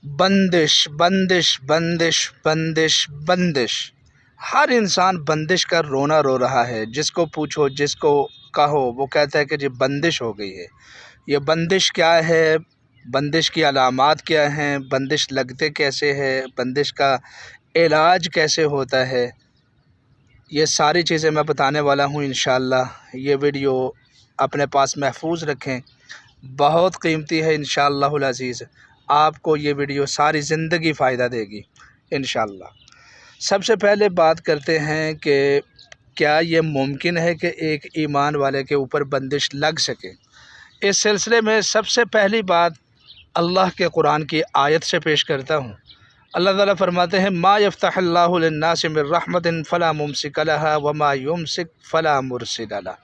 بندش بندش بندش بندش بندش، ہر انسان بندش کا رونا رو رہا ہے۔ جس کو پوچھو، جس کو کہو، وہ کہتا ہے کہ جی بندش ہو گئی ہے۔ یہ بندش کیا ہے؟ بندش کی علامات کیا ہیں؟ بندش لگتے کیسے ہے؟ بندش کا علاج کیسے ہوتا ہے؟ یہ ساری چیزیں میں بتانے والا ہوں انشاءاللہ۔ یہ ویڈیو اپنے پاس محفوظ رکھیں، بہت قیمتی ہے انشاءاللہ العزیز۔ آپ کو یہ ویڈیو ساری زندگی فائدہ دے گی انشاءاللہ۔ سب سے پہلے بات کرتے ہیں کہ کیا یہ ممکن ہے کہ ایک ایمان والے کے اوپر بندش لگ سکے؟ اس سلسلے میں سب سے پہلی بات اللہ کے قرآن کی آیت سے پیش کرتا ہوں۔ اللہ تعالیٰ فرماتے ہیں ما یفتح اللہ للناس من رحمت فلا ممسک لها وما یمسک فلا مرسل لہ۔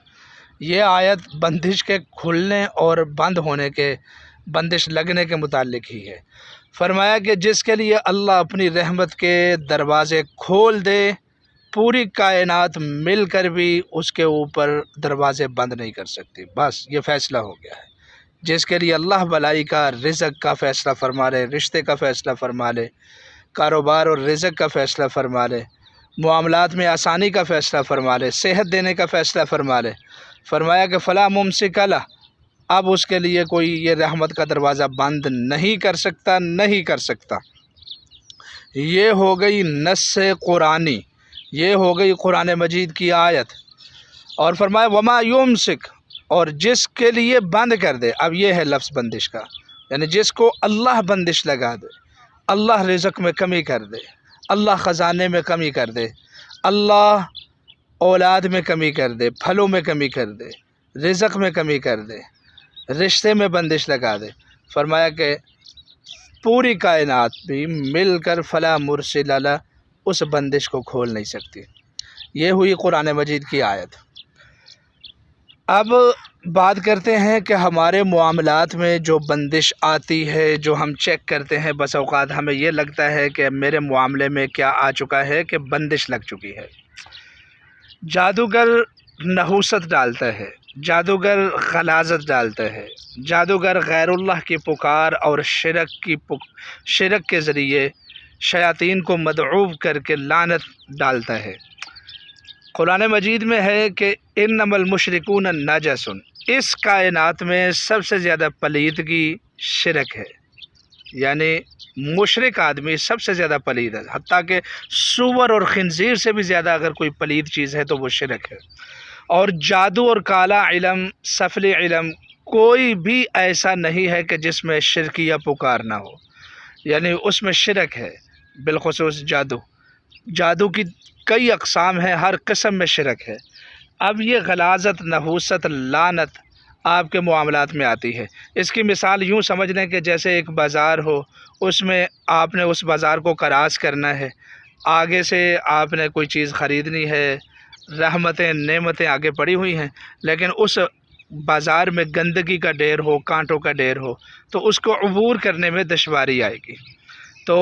یہ آیت بندش کے کھلنے اور بند ہونے کے، بندش لگنے کے متعلق ہی ہے۔ فرمایا کہ جس کے لیے اللہ اپنی رحمت کے دروازے کھول دے، پوری کائنات مل کر بھی اس کے اوپر دروازے بند نہیں کر سکتی۔ بس یہ فیصلہ ہو گیا ہے۔ جس کے لیے اللہ بھلائی کا، رزق کا فیصلہ فرما لے، رشتے کا فیصلہ فرما لے، کاروبار اور رزق کا فیصلہ فرما لے، معاملات میں آسانی کا فیصلہ فرما لے، صحت دینے کا فیصلہ فرما لے، فرمایا کہ فلا ممسک لہ، اب اس کے لیے کوئی یہ رحمت کا دروازہ بند نہیں کر سکتا، نہیں کر سکتا۔ یہ ہو گئی نص قرآنی، یہ ہو گئی قرآن مجید کی آیت۔ اور فرمایا وما یمسک، اور جس کے لیے بند کر دے، اب یہ ہے لفظ بندش کا، یعنی جس کو اللہ بندش لگا دے، اللہ رزق میں کمی کر دے، اللہ خزانے میں کمی کر دے، اللہ اولاد میں کمی کر دے، پھلوں میں کمی کر دے، رزق میں کمی کر دے، رشتے میں بندش لگا دے، فرمایا کہ پوری کائنات بھی مل کر فلا مرسل لہ، اس بندش کو کھول نہیں سکتی۔ یہ ہوئی قرآن مجید کی آیت۔ اب بات کرتے ہیں کہ ہمارے معاملات میں جو بندش آتی ہے، جو ہم چیک کرتے ہیں، بس اوقات ہمیں یہ لگتا ہے کہ میرے معاملے میں کیا آ چکا ہے کہ بندش لگ چکی ہے۔ جادوگر نحوست ڈالتا ہے، جادوگر غلاظت ڈالتا ہے، جادوگر غیر اللہ کی پکار اور شرک کے ذریعے شیاطین کو مدعو کر کے لعنت ڈالتا ہے۔ قرآن مجید میں ہے کہ انما المشرکون نجس، اس کائنات میں سب سے زیادہ پلیدگی شرک ہے، یعنی مشرک آدمی سب سے زیادہ پلید ہے، حتیٰ کہ سور اور خنزیر سے بھی زیادہ اگر کوئی پلید چیز ہے تو وہ شرک ہے۔ اور جادو اور کالا علم، سفلی علم، کوئی بھی ایسا نہیں ہے کہ جس میں شرکیہ پکار نہ ہو، یعنی اس میں شرک ہے۔ بالخصوص جادو کی کئی اقسام ہیں، ہر قسم میں شرک ہے۔ اب یہ غلاظت، نحوست، لعنت آپ کے معاملات میں آتی ہے۔ اس کی مثال یوں سمجھ لیں کہ جیسے ایک بازار ہو، اس میں آپ نے اس بازار کو کراس کرنا ہے، آگے سے آپ نے کوئی چیز خریدنی ہے، رحمتیں، نعمتیں آگے پڑی ہوئی ہیں، لیکن اس بازار میں گندگی کا ڈھیر ہو، کانٹوں کا ڈھیر ہو، تو اس کو عبور کرنے میں دشواری آئے گی۔ تو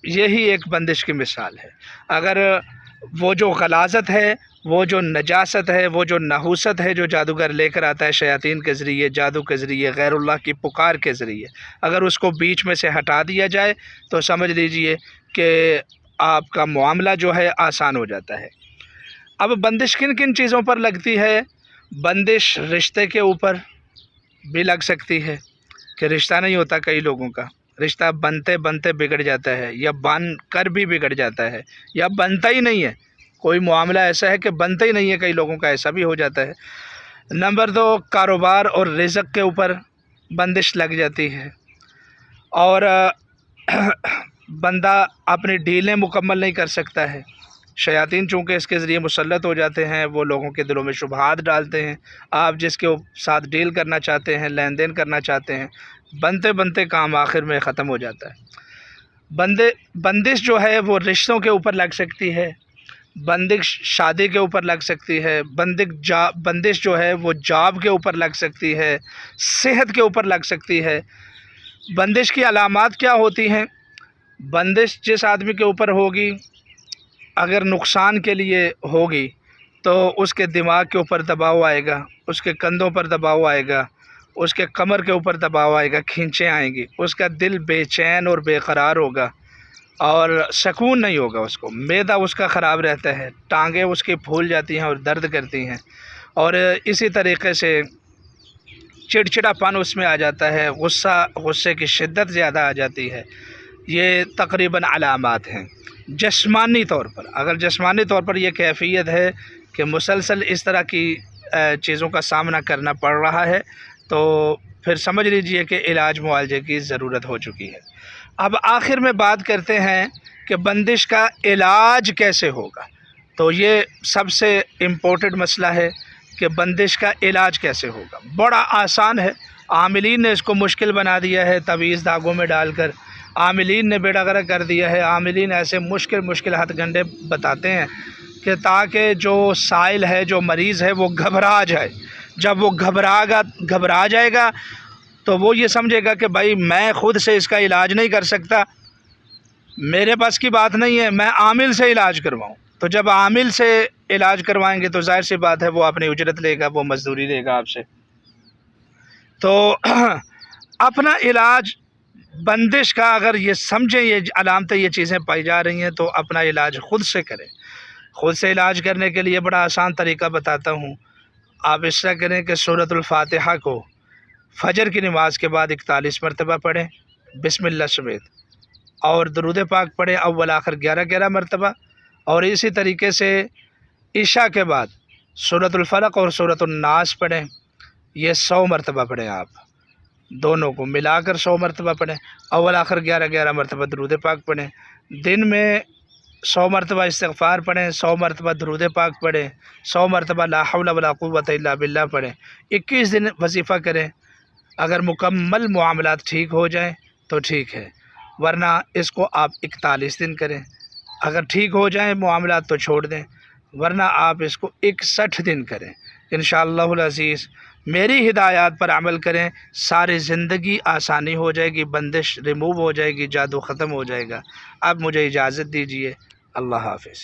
یہی ایک بندش کی مثال ہے۔ اگر وہ جو غلاظت ہے، وہ جو نجاست ہے، وہ جو نحوست ہے جو جادوگر لے کر آتا ہے شیاطین کے ذریعے، جادو کے ذریعے، غیر اللہ کی پکار کے ذریعے، اگر اس کو بیچ میں سے ہٹا دیا جائے تو سمجھ لیجئے کہ آپ کا معاملہ جو ہے آسان ہو جاتا ہے۔ اب بندش کن کن چیزوں پر لگتی ہے؟ بندش رشتے کے اوپر بھی لگ سکتی ہے کہ رشتہ نہیں ہوتا کئی لوگوں کا، رشتہ بنتے بنتے بگڑ جاتا ہے، یا بن کر بھی بگڑ جاتا ہے، یا بنتا ہی نہیں ہے۔ کوئی معاملہ ایسا ہے کہ بنتا ہی نہیں ہے، کئی لوگوں کا ایسا بھی ہو جاتا ہے۔ نمبر 2، کاروبار اور رزق کے اوپر بندش لگ جاتی ہے، اور بندہ اپنی ڈیلیں مکمل نہیں کر سکتا ہے۔ شیاطین چونکہ اس کے ذریعے مسلط ہو جاتے ہیں، وہ لوگوں کے دلوں میں شبہات ڈالتے ہیں۔ آپ جس کے ساتھ ڈیل کرنا چاہتے ہیں، لین دین کرنا چاہتے ہیں، بنتے بنتے کام آخر میں ختم ہو جاتا ہے۔ بندش جو ہے وہ رشتوں کے اوپر لگ سکتی ہے، بندش شادی کے اوپر لگ سکتی ہے، بندش جو ہے وہ جاب کے اوپر لگ سکتی ہے، صحت کے اوپر لگ سکتی ہے۔ بندش کی علامات کیا ہوتی ہیں؟ بندش جس آدمی کے اوپر ہوگی، اگر نقصان کے لیے ہوگی تو اس کے دماغ کے اوپر دباؤ آئے گا، اس کے کندھوں پر دباؤ آئے گا، اس کے کمر کے اوپر دباؤ آئے گا، کھینچیں آئیں گی، اس کا دل بے چین اور بے قرار ہوگا اور سکون نہیں ہوگا، اس کو معدہ اس کا خراب رہتا ہے، ٹانگیں اس کی پھول جاتی ہیں اور درد کرتی ہیں، اور اسی طریقے سے چڑچڑا پن اس میں آ جاتا ہے، غصے کی شدت زیادہ آ جاتی ہے۔ یہ تقریباً علامات ہیں جسمانی طور پر۔ اگر جسمانی طور پر یہ کیفیت ہے کہ مسلسل اس طرح کی چیزوں کا سامنا کرنا پڑ رہا ہے تو پھر سمجھ لیجئے کہ علاج معالجے کی ضرورت ہو چکی ہے۔ اب آخر میں بات کرتے ہیں کہ بندش کا علاج کیسے ہوگا۔ تو یہ سب سے امپورٹنٹ مسئلہ ہے کہ بندش کا علاج کیسے ہوگا۔ بڑا آسان ہے، عاملین نے اس کو مشکل بنا دیا ہے تعویذ دھاگوں میں ڈال کر، عاملین نے بیڑا غرق کر دیا ہے۔ عاملین ایسے مشکل ہتھ گنڈے بتاتے ہیں کہ تاکہ جو سائل ہے، جو مریض ہے، وہ گھبرا جائے۔ جب وہ گھبرا جائے گا تو وہ یہ سمجھے گا کہ بھائی میں خود سے اس کا علاج نہیں کر سکتا، میرے پاس کی بات نہیں ہے، میں عامل سے علاج کرواؤں۔ تو جب عامل سے علاج کروائیں گے تو ظاہر سی بات ہے وہ اپنی اجرت لے گا، وہ مزدوری لے گا آپ سے۔ تو اپنا علاج بندش کا اگر یہ سمجھیں، یہ علامتیں، یہ چیزیں پائی جا رہی ہیں تو اپنا علاج خود سے کریں۔ خود سے علاج کرنے کے لیے بڑا آسان طریقہ بتاتا ہوں۔ آپ اس طرح کریں کہ سورۃ الفاتحہ کو فجر کی نماز کے بعد 41 مرتبہ پڑھیں بسم اللہ سمیت، اور درود پاک پڑھیں اول آخر 11 مرتبہ، اور اسی طریقے سے عشاء کے بعد سورۃ الفلق اور سورۃ الناس پڑھیں، یہ 100 مرتبہ پڑھیں، آپ دونوں کو ملا کر 100 مرتبہ پڑھیں، اول آخر 11 مرتبہ درود پاک پڑھیں۔ دن میں 100 مرتبہ استغفار پڑھیں، 100 مرتبہ درود پاک پڑھیں، 100 مرتبہ لا حول ولا قوت الا باللہ پڑھیں۔ 21 دن وظیفہ کریں، اگر مکمل معاملات ٹھیک ہو جائیں تو ٹھیک ہے، ورنہ اس کو آپ 41 دن کریں۔ اگر ٹھیک ہو جائیں معاملات تو چھوڑ دیں، ورنہ آپ اس کو 61 دن کریں۔ انشاءاللہ العزیز میری ہدایات پر عمل کریں، ساری زندگی آسانی ہو جائے گی، بندش ریموو ہو جائے گی، جادو ختم ہو جائے گا۔ اب مجھے اجازت دیجیے، اللہ حافظ۔